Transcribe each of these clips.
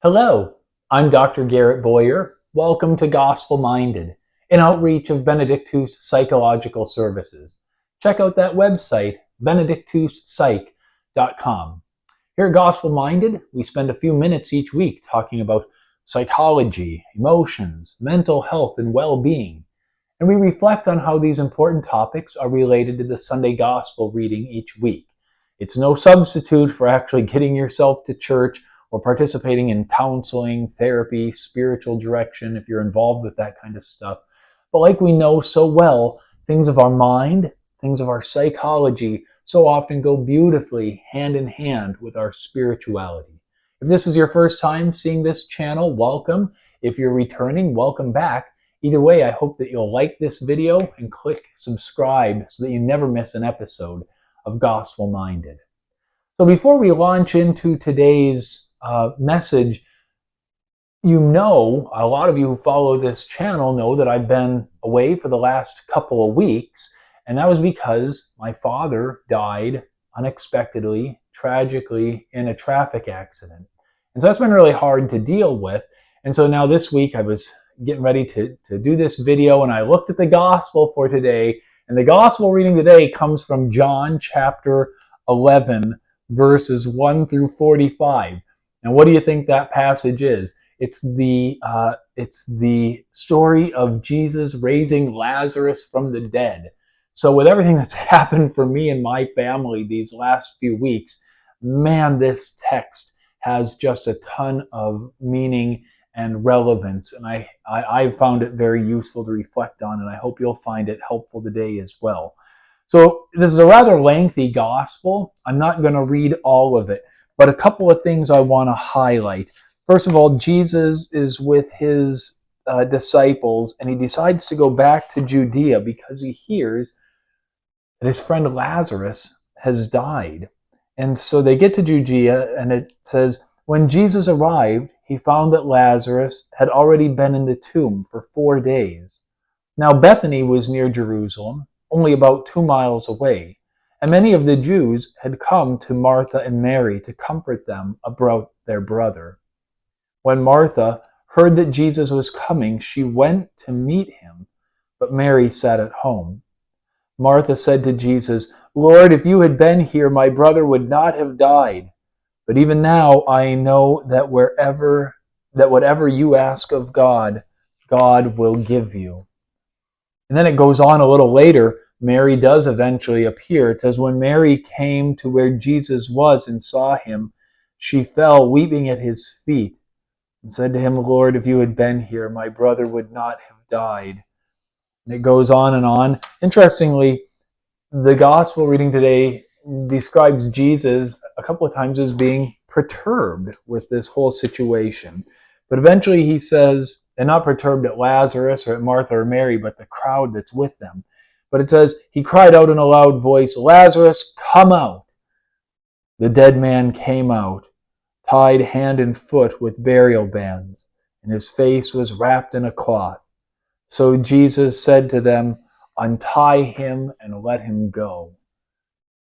Hello, I'm Dr. Garrett Boyer. Welcome to Gospel Minded, an outreach of Benedictus Psychological Services. Check out that website, benedictuspsych.com. Here at Gospel Minded, we spend a few minutes each week talking about psychology, emotions, mental health, and well being. And we reflect on how these important topics are related to the Sunday Gospel reading each week. It's no substitute for actually getting yourself to church or participating in counseling, therapy, spiritual direction, if you're involved with that kind of stuff. But like we know so well, things of our mind, things of our psychology, so often go beautifully hand in hand with our spirituality. If this is your first time seeing this channel, welcome. If you're returning, welcome back. Either way, I hope that you'll like this video and click subscribe so that you never miss an episode of Gospel Minded. So before we launch into today's message, a lot of you who follow this channel know that I've been away for the last couple of weeks, and that was because my father died unexpectedly, tragically, in a traffic accident. And so that's been really hard to deal with. And so now this week I was getting ready to do this video, and I looked at the gospel for today, and the gospel reading today comes from John chapter 11, verses 1 through 45. And what do you think that passage is? It's the story of Jesus raising Lazarus from the dead. So with everything that's happened for me and my family these last few weeks, man, this text has just a ton of meaning and relevance. And I've found it very useful to reflect on, and I hope you'll find it helpful today as well. So this is a rather lengthy gospel. I'm not going to read all of it, but a couple of things I want to highlight. First of all, Jesus is with his disciples, and he decides to go back to Judea because he hears that his friend Lazarus has died. And so they get to Judea, and it says, when Jesus arrived, he found that Lazarus had already been in the tomb for 4 days. Now Bethany was near Jerusalem, only about 2 miles away, and many of the Jews had come to Martha and Mary to comfort them about their brother. When Martha heard that Jesus was coming, she went to meet him, but Mary sat at home. Martha said to Jesus, "Lord, if you had been here, my brother would not have died. But even now I know that whatever you ask of God, God will give you." And then it goes on a little later. Mary does eventually appear. It says, when Mary came to where Jesus was and saw him, she fell weeping at his feet and said to him, "Lord, if you had been here, my brother would not have died." And it goes on and on. Interestingly, the gospel reading today describes Jesus a couple of times as being perturbed with this whole situation. But eventually he says, and not perturbed at Lazarus or at Martha or Mary, but the crowd that's with them. But it says, he cried out in a loud voice, "Lazarus, come out." The dead man came out, tied hand and foot with burial bands, and his face was wrapped in a cloth. So Jesus said to them, "Untie him and let him go."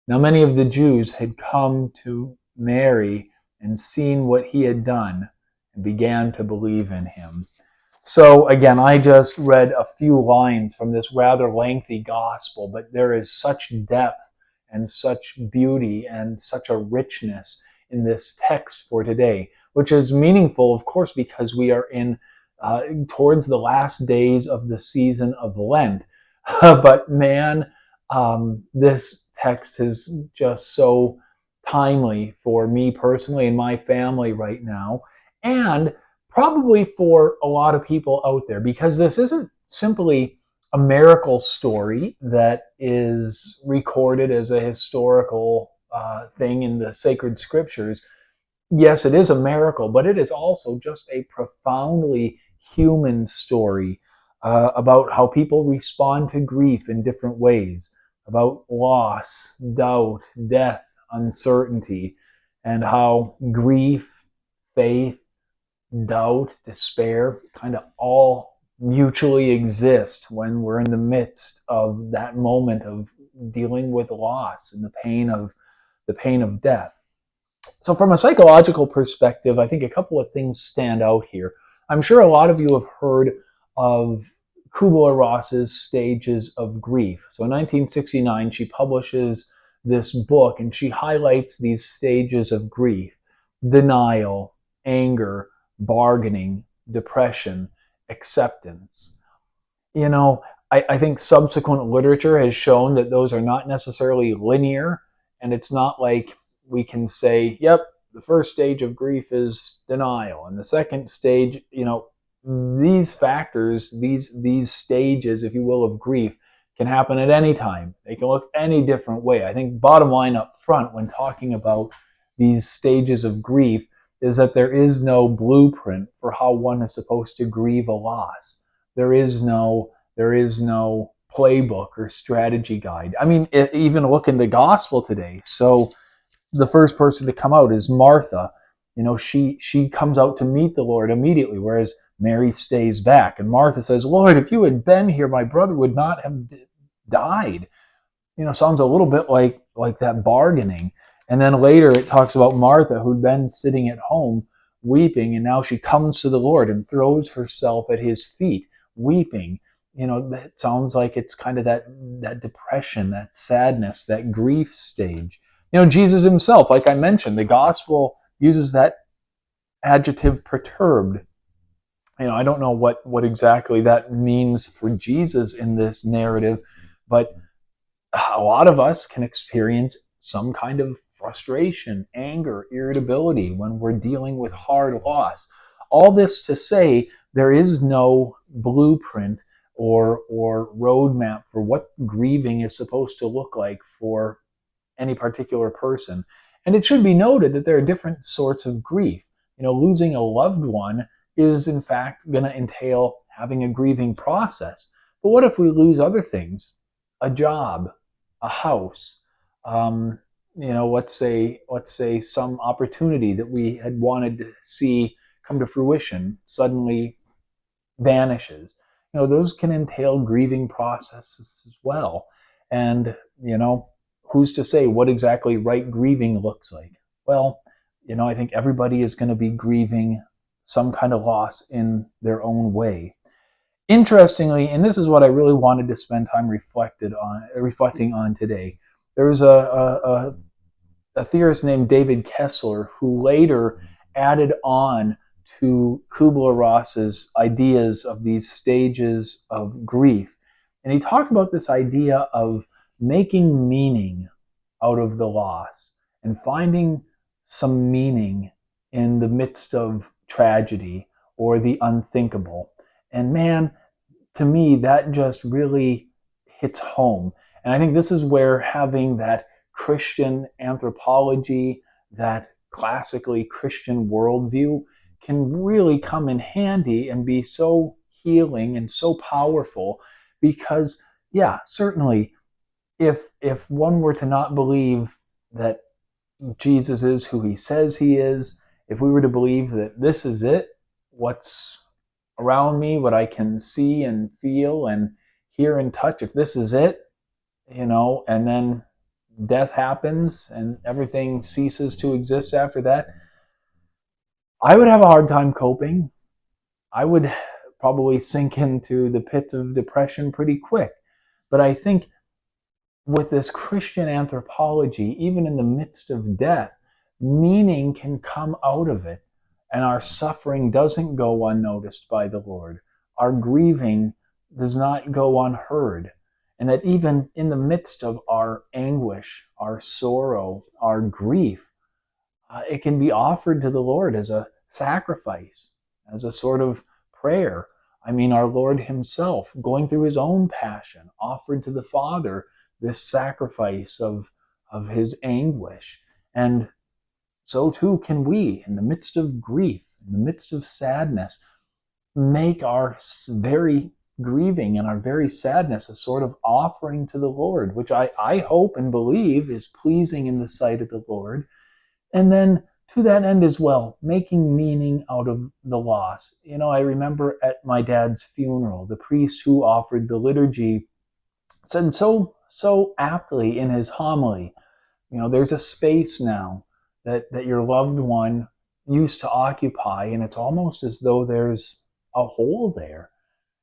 Now many of the Jews had come to Mary and seen what he had done and began to believe in him. So again, I just read a few lines from this rather lengthy gospel, but there is such depth and such beauty and such a richness in this text for today, which is meaningful, of course, because we are in towards the last days of the season of Lent. But man, this text is just so timely for me personally and my family right now, and probably for a lot of people out there, because this isn't simply a miracle story that is recorded as a historical thing in the sacred scriptures. Yes, it is a miracle, but it is also just a profoundly human story about how people respond to grief in different ways, about loss, doubt, death, uncertainty, and how grief, faith, doubt, despair kind of all mutually exist when we're in the midst of that moment of dealing with loss and the pain of death. So, from a psychological perspective, I think a couple of things stand out here. I'm sure a lot of you have heard of Kubler-Ross's stages of grief. So, in 1969, she publishes this book and she highlights these stages of grief: denial, anger, bargaining, depression, acceptance. You know, I think subsequent literature has shown that those are not necessarily linear, and it's not like we can say, yep, the first stage of grief is denial, and the second stage, these factors, these stages, if you will, of grief can happen at any time. They can look any different way. I think bottom line up front when talking about these stages of grief is that there is no blueprint for how one is supposed to grieve a loss. There is no playbook or strategy guide. I mean, even look in the gospel today. So the first person to come out is Martha. She comes out to meet the Lord immediately, whereas Mary stays back. And Martha says, Lord, if you had been here, my brother would not have died. Sounds a little bit like that bargaining. And then later it talks about Martha, who'd been sitting at home weeping, and now she comes to the Lord and throws herself at his feet, weeping. That sounds like it's kind of that depression, that sadness, that grief stage. Jesus himself, like I mentioned, the gospel uses that adjective perturbed. I don't know what exactly that means for Jesus in this narrative, but a lot of us can experience some kind of frustration, anger, irritability when we're dealing with hard loss. All this to say, there is no blueprint or roadmap for what grieving is supposed to look like for any particular person. And it should be noted that there are different sorts of grief. Losing a loved one is in fact going to entail having a grieving process. But what if we lose other things? A job, a house, let's say some opportunity that we had wanted to see come to fruition suddenly vanishes. Those can entail grieving processes as well. And who's to say what exactly right grieving looks like? Well, I think everybody is going to be grieving some kind of loss in their own way. Interestingly, and this is what I really wanted to spend time reflecting on today, there was a theorist named David Kessler who later added on to Kubler-Ross's ideas of these stages of grief. And he talked about this idea of making meaning out of the loss and finding some meaning in the midst of tragedy or the unthinkable. And man, to me, that just really hits home. And I think this is where having that Christian anthropology, that classically Christian worldview, can really come in handy and be so healing and so powerful. Because, yeah, certainly, if one were to not believe that Jesus is who he says he is, if we were to believe that this is it, what's around me, what I can see and feel and hear and touch, if this is it, and then death happens and everything ceases to exist after that, I would have a hard time coping. I would probably sink into the pits of depression pretty quick. But I think with this Christian anthropology, even in the midst of death, meaning can come out of it. And our suffering doesn't go unnoticed by the Lord. Our grieving does not go unheard. And that even in the midst of our anguish, our sorrow, our grief, it can be offered to the Lord as a sacrifice, as a sort of prayer. I mean, our Lord himself, going through his own passion, offered to the Father this sacrifice of his anguish. And so too can we, in the midst of grief, in the midst of sadness, make our very grieving and our very sadness a sort of offering to the Lord, which I hope and believe is pleasing in the sight of the Lord. And then to that end as well, making meaning out of the loss. I remember at my dad's funeral, the priest who offered the liturgy said so aptly in his homily, there's a space now that your loved one used to occupy, and it's almost as though there's a hole there.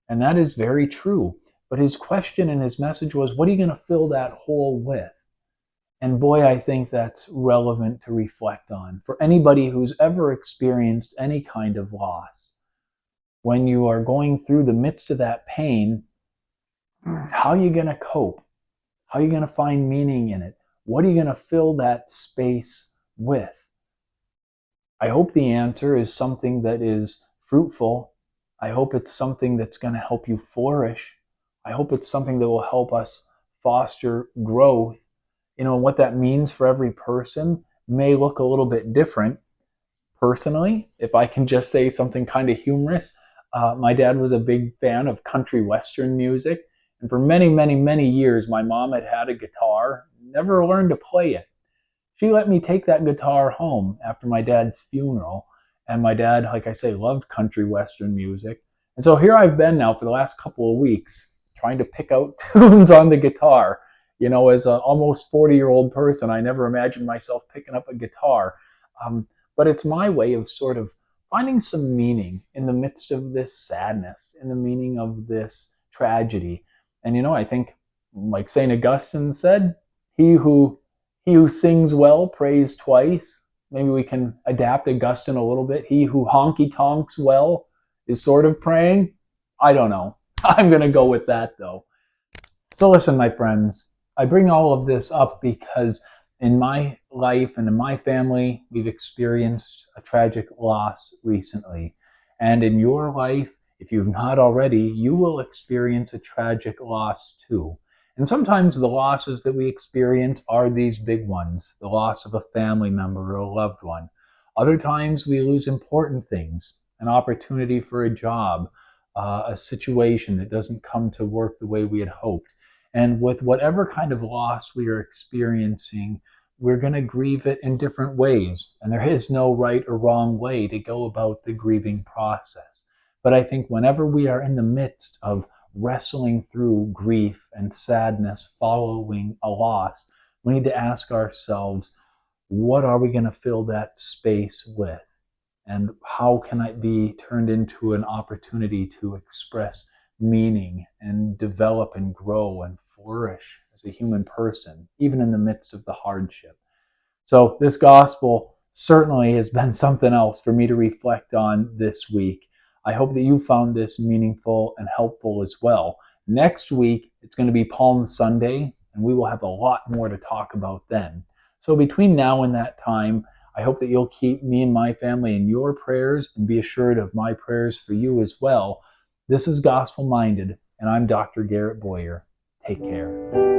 And that is very true. But his question and his message was, what are you going to fill that hole with? And boy, I think that's relevant to reflect on for anybody who's ever experienced any kind of loss. When you are going through the midst of that pain, how are you going to cope? How are you going to find meaning in it? What are you going to fill that space with? I hope the answer is something that is fruitful. I hope it's something that's going to help you flourish. I hope it's something that will help us foster growth. You know, what that means for every person may look a little bit different. Personally, if I can just say something kind of humorous, my dad was a big fan of country western music. And for many, many, many years, my mom had a guitar, never learned to play it. She let me take that guitar home after my dad's funeral. And my dad, like I say, loved country western music. And so here I've been now for the last couple of weeks trying to pick out tunes on the guitar. You know, as an almost 40-year-old person, I never imagined myself picking up a guitar. But it's my way of sort of finding some meaning in the midst of this sadness, in the meaning of this tragedy. And, you know, I think, like St. Augustine said, he who sings well prays twice. Maybe we can adapt Augustine a little bit. He who honky tonks well is sort of praying. I don't know. I'm going to go with that, though. So listen, my friends, I bring all of this up because in my life and in my family, we've experienced a tragic loss recently. And in your life, if you've not already, you will experience a tragic loss too. And sometimes the losses that we experience are these big ones, the loss of a family member or a loved one. Other times we lose important things, an opportunity for a job, a situation that doesn't come to work the way we had hoped. And with whatever kind of loss we are experiencing, we're going to grieve it in different ways. And there is no right or wrong way to go about the grieving process. But I think whenever we are in the midst of wrestling through grief and sadness following a loss, we need to ask ourselves, what are we going to fill that space with? And how can it be turned into an opportunity to express meaning and develop and grow and flourish as a human person, even in the midst of the hardship? So this gospel certainly has been something else for me to reflect on this week. I hope that you found this meaningful and helpful as well. Next week, it's going to be Palm Sunday, and we will have a lot more to talk about then. So between now and that time, I hope that you'll keep me and my family in your prayers and be assured of my prayers for you as well. This is Gospel Minded, and I'm Dr. Garrett Boyer. Take care.